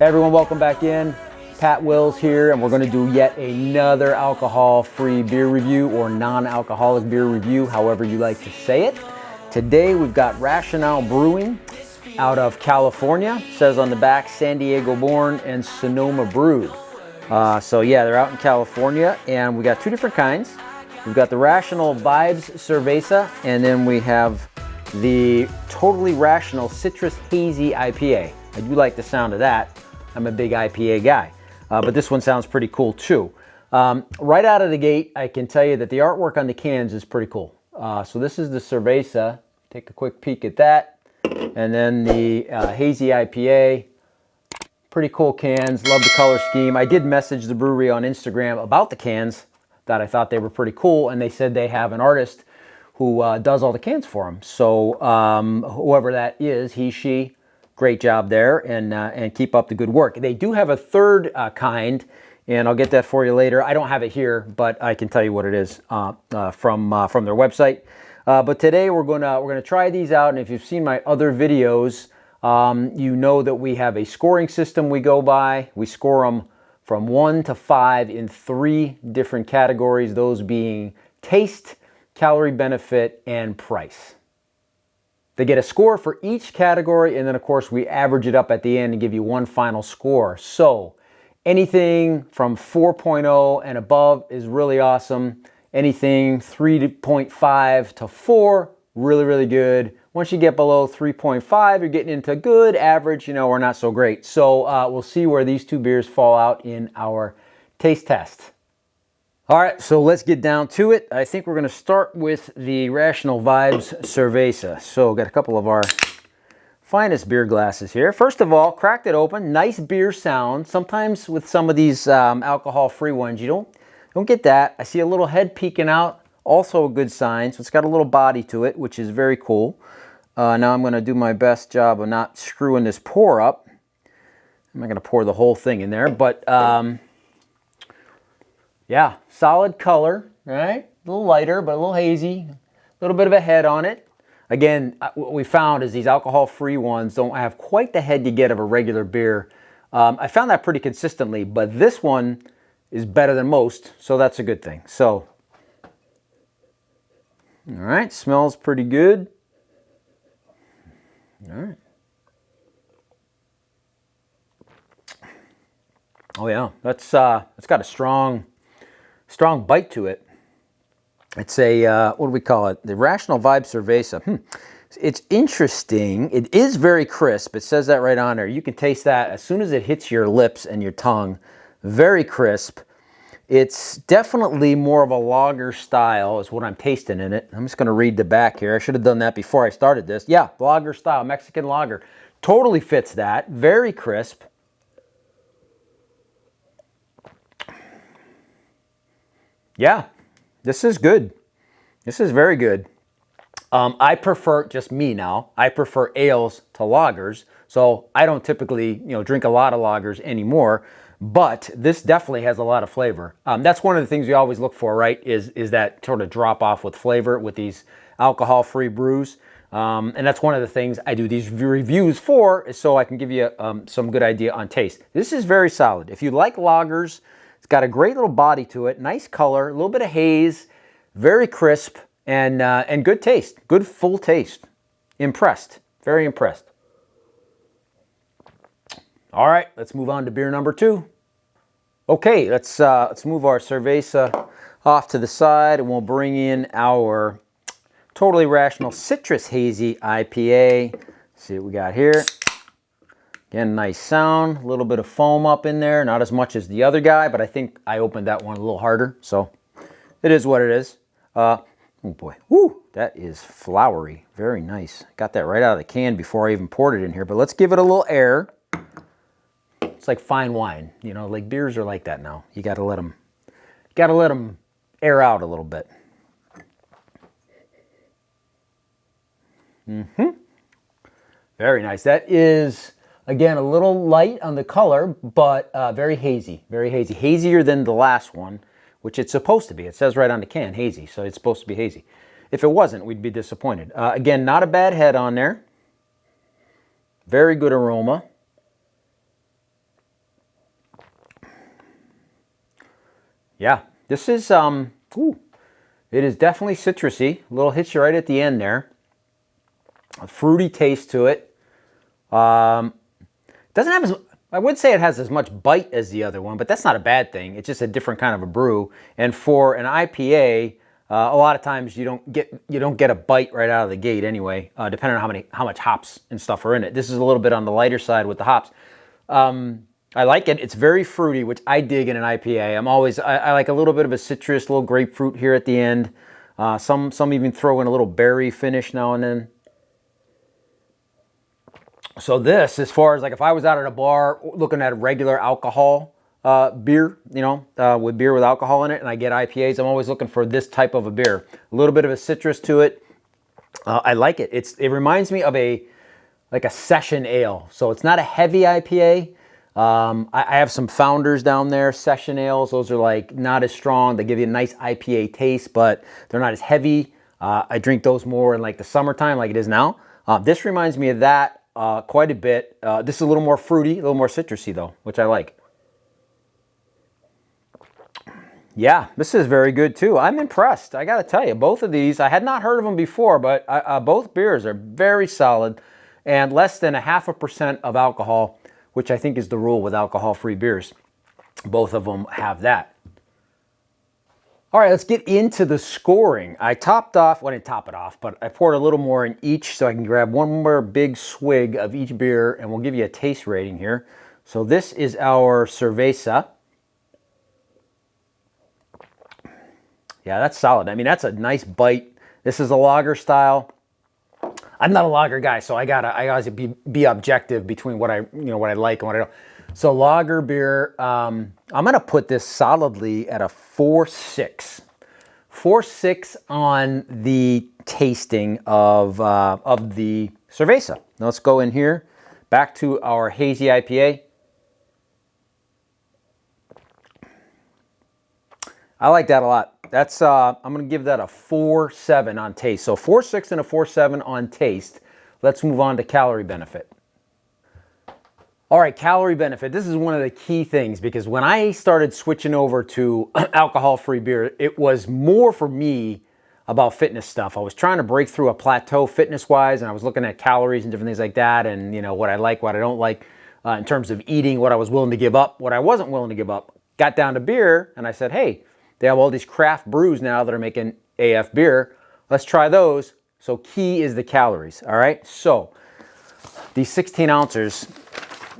Hey everyone, welcome back in. Pat Wills here, and we're going to do yet another alcohol-free beer review or non-alcoholic beer review, however you like to say it. Today we've got Rationale Brewing out of California. It says on the back, San Diego born and Sonoma brewed. So yeah, they're out in California, and we got two different kinds. We've got the Rationale Vibes Cerveza, and then we have the Totally Rationale Citrus Hazy IPA. I do like the sound of that. I'm a big IPA guy, but this one sounds pretty cool too. Right out of the gate, I can tell you that the artwork on the cans is pretty cool. So this is the Cerveza. Take a quick peek at that. And then the Hazy IPA. Pretty cool cans. Love the color scheme. I did message the brewery on Instagram about the cans, that I thought they were pretty cool, and they said they have an artist who does all the cans for them. So whoever that is, he, she, great job there, and keep up the good work. They do have a third kind, and I'll get that for you later. I don't have it here, but I can tell you what it is from their website. But today we're gonna try these out, and if you've seen my other videos, you know that we have a scoring system we go by. We score them from 1 to 5 in 3 different categories, those being taste, calorie benefit, and price. They get a score for each category, and then of course we average it up at the end and give you one final score. So anything from 4.0 and above is really awesome. Anything 3.5 to 4, really, really good. Once you get below 3.5, you're getting into good, average, or not so great. So we'll see where these two beers fall out in our taste test. All right, so let's get down to it. I think we're going to start with the Rationale Vibes Cerveza. So got a couple of our finest beer glasses here. First of all, cracked it open. Nice beer sound. Sometimes with some of these alcohol-free ones, you don't get that. I see a little head peeking out. Also a good sign. So it's got a little body to it, which is very cool. Now I'm going to do my best job of not screwing this pour up. I'm not going to pour the whole thing in there, but yeah, solid color, right? A little lighter, but a little hazy. A little bit of a head on it. Again, what we found is these alcohol-free ones don't have quite the head you get of a regular beer. I found that pretty consistently, but this one is better than most, so that's a good thing. So, all right, smells pretty good. All right. Oh yeah, it's got a strong bite to it. It's a, what do we call it? The Rationale Vibe Cerveza. It's interesting. It is very crisp. It says that right on there. You can taste that as soon as it hits your lips and your tongue. Very crisp. It's definitely more of a lager style is what I'm tasting in it. I'm just going to read the back here. I should have done that before I started this. Yeah, lager style, Mexican lager. Totally fits that. Very crisp. Yeah, this is good. This is very good. I prefer, just me now, I prefer ales to lagers. So I don't typically, drink a lot of lagers anymore, but this definitely has a lot of flavor. That's one of the things we always look for, right, is that sort of drop off with flavor with these alcohol-free brews. And that's one of the things I do these reviews for, is so I can give you some good idea on taste. This is very solid. If you like lagers, it's got a great little body to it, nice color, a little bit of haze, very crisp, and good taste, good full taste. Impressed, very impressed. All right, let's move on to beer number 2. Okay, let's move our Cerveza off to the side, and we'll bring in our Totally Rationale Citrus Hazy IPA. Let's see what we got here. Again, nice sound, a little bit of foam up in there, not as much as the other guy, but I think I opened that one a little harder, so it is what it is. Oh boy, woo, that is flowery, very nice. Got that right out of the can before I even poured it in here, but let's give it a little air. It's like fine wine, like beers are like that now. You gotta let them air out a little bit. Very nice. That is, again, a little light on the color, but very hazy, very hazy. Hazier than the last one, which it's supposed to be. It says right on the can, hazy, so it's supposed to be hazy. If it wasn't, we'd be disappointed. Again, not a bad head on there. Very good aroma. Yeah, this is, ooh, it is definitely citrusy. A little hits you right at the end there. A fruity taste to it. Doesn't have as, I would say it has as much bite as the other one, but that's not a bad thing. It's just a different kind of a brew. And for an IPA, a lot of times you don't get a bite right out of the gate anyway, depending on how much hops and stuff are in it. This is a little bit on the lighter side with the hops. I like it. It's very fruity, which I dig in an IPA. I like a little bit of a citrus, little grapefruit here at the end. Some even throw in a little berry finish now and then. So this, as far as like if I was out at a bar looking at a regular alcohol beer, with beer with alcohol in it, and I get IPAs, I'm always looking for this type of a beer. A little bit of a citrus to it. I like it. It reminds me of a session ale. So it's not a heavy IPA. I have some Founders down there, session ales. Those are like not as strong. They give you a nice IPA taste, but they're not as heavy. I drink those more in like the summertime like it is now. This reminds me of that quite a bit. This is a little more fruity, a little more citrusy though, which I like. Yeah, this is very good too. I'm impressed. I got to tell you, both of these, I had not heard of them before, but both beers are very solid and less than 0.5% of alcohol, which I think is the rule with alcohol-free beers. Both of them have that. All right, let's get into the scoring. I topped off, well, I didn't top it off, but I poured a little more in each so I can grab one more big swig of each beer, and we'll give you a taste rating here. So this is our Cerveza. Yeah, that's solid. I mean, that's a nice bite. This is a lager style. I'm not a lager guy, so I gotta be objective between what I like and what I don't. So lager beer, I'm gonna put this solidly at a 4.6. 4.6 on the tasting of the Cerveza. Now let's go in here, back to our Hazy IPA. I like that a lot. That's I'm gonna give that a 4.7 on taste. So 4.6 and a 4.7 on taste. Let's move on to calorie benefit. All right, calorie benefit. This is one of the key things because when I started switching over to alcohol-free beer, it was more for me about fitness stuff. I was trying to break through a plateau fitness-wise, and I was looking at calories and different things like that, and what I like, what I don't like in terms of eating, what I was willing to give up, what I wasn't willing to give up. Got down to beer, and I said, hey, they have all these craft brews now that are making AF beer. Let's try those. So key is the calories, all right? So these 16 ounces,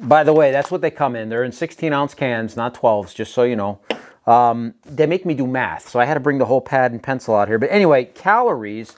by the way, that's what they come in. They're in 16-ounce cans, not 12s, just so you know. They make me do math, so I had to bring the whole pad and pencil out here. But anyway, calories,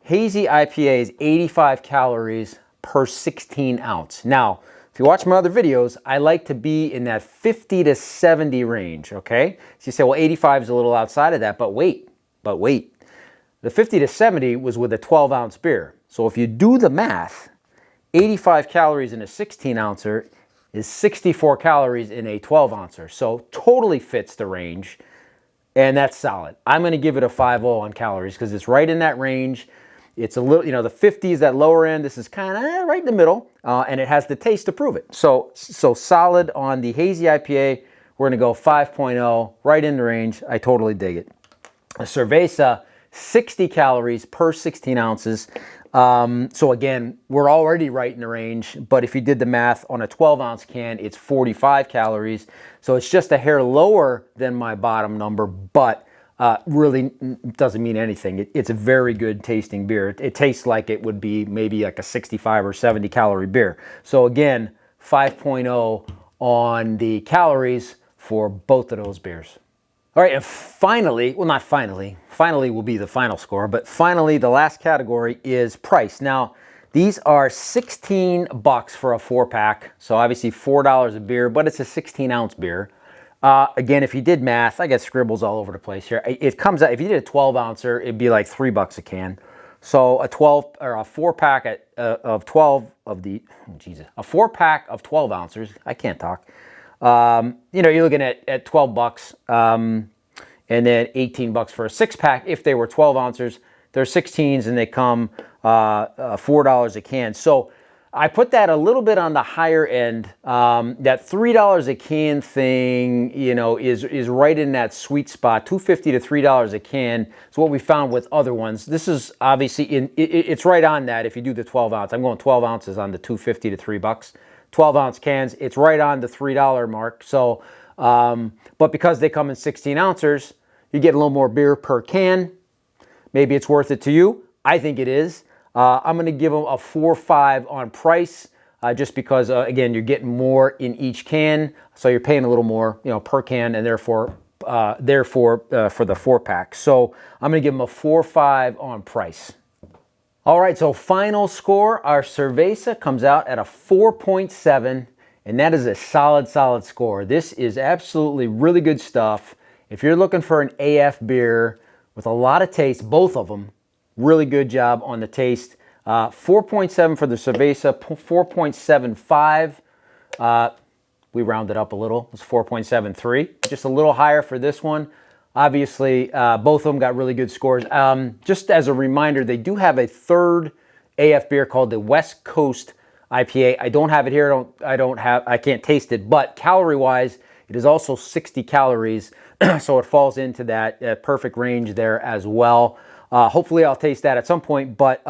Hazy IPA is 85 calories per 16 ounce. Now, if you watch my other videos, I like to be in that 50 to 70 range, okay? So you say, well, 85 is a little outside of that, but wait. The 50 to 70 was with a 12-ounce beer. So if you do the math, 85 calories in a 16-ouncer is 64 calories in a 12-ouncer. So totally fits the range, and that's solid. I'm going to give it a 5.0 on calories because it's right in that range. It's a little, the 50 is that lower end. This is kind of right in the middle, and it has the taste to prove it. So solid on the Hazy IPA. We're going to go 5.0, right in the range. I totally dig it. A Cerveza, 60 calories per 16 ounces. So again, we're already right in the range, but if you did the math on a 12-ounce can, it's 45 calories. So it's just a hair lower than my bottom number, but really doesn't mean anything. It's a very good tasting beer. It tastes like it would be maybe like a 65 or 70 calorie beer. So again, 5.0 on the calories for both of those beers. All right, and finally, well, not finally will be the final score, but finally the last category is price. Now, these are $16 for a 4-pack, so obviously $4 a beer, but it's a 16-ounce beer. Again, if you did math, I got scribbles all over the place here. It comes out, if you did a 12-ouncer, it'd be like $3 a can. So a 12 or a 4-pack of 12 of the, a 4-pack of 12 ounces, I can't talk. You're looking at $12, and then $18 for a 6-pack. If they were 12 ounces, they're 16s and they come $4 a can. So I put that a little bit on the higher end. That $3 a can thing, you know, is right in that sweet spot. $2.50 to $3 a can is what we found with other ones. This is obviously it's right on that if you do the 12 ounce. I'm going 12 ounces on the $2.50 to $3. 12 ounce cans, it's right on the $3 mark. So, but because they come in 16 ounces, you get a little more beer per can. Maybe it's worth it to you. I think it is. I'm going to give them a 4.5 on price, just because, again, you're getting more in each can, so you're paying a little more, you know, per can, and therefore for the 4-pack. So I'm going to give them a 4.5 on price. All right, so final score, our Cerveza comes out at a 4.7, and that is a solid score. This is absolutely really good stuff. If you're looking for an AF beer with a lot of taste, both of them, really good job on the taste. 4.7 for the Cerveza, 4.75. We rounded up a little. It's 4.73. Just a little higher for this one. Obviously, both of them got really good scores. Just as a reminder, they do have a third AF beer called the West Coast IPA. I don't have it here. I can't taste it. But calorie-wise, it is also 60 calories, so it falls into that perfect range there as well. Hopefully I'll taste that at some point, but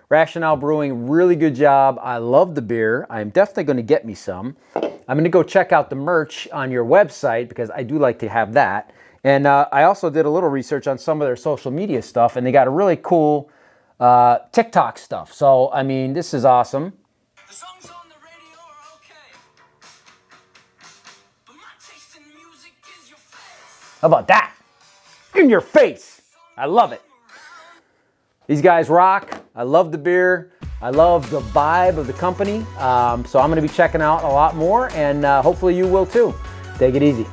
Rationale Brewing, really good job. I love the beer. I'm definitely going to get me some. I'm going to go check out the merch on your website because I do like to have that. And I also did a little research on some of their social media stuff, and they got a really cool TikTok stuff. So, I mean, this is awesome. The songs on the radio are okay, but my taste in music is your face. How about that? In your face. I love it. These guys rock. I love the beer. I love the vibe of the company. So I'm going to be checking out a lot more, and hopefully you will too. Take it easy.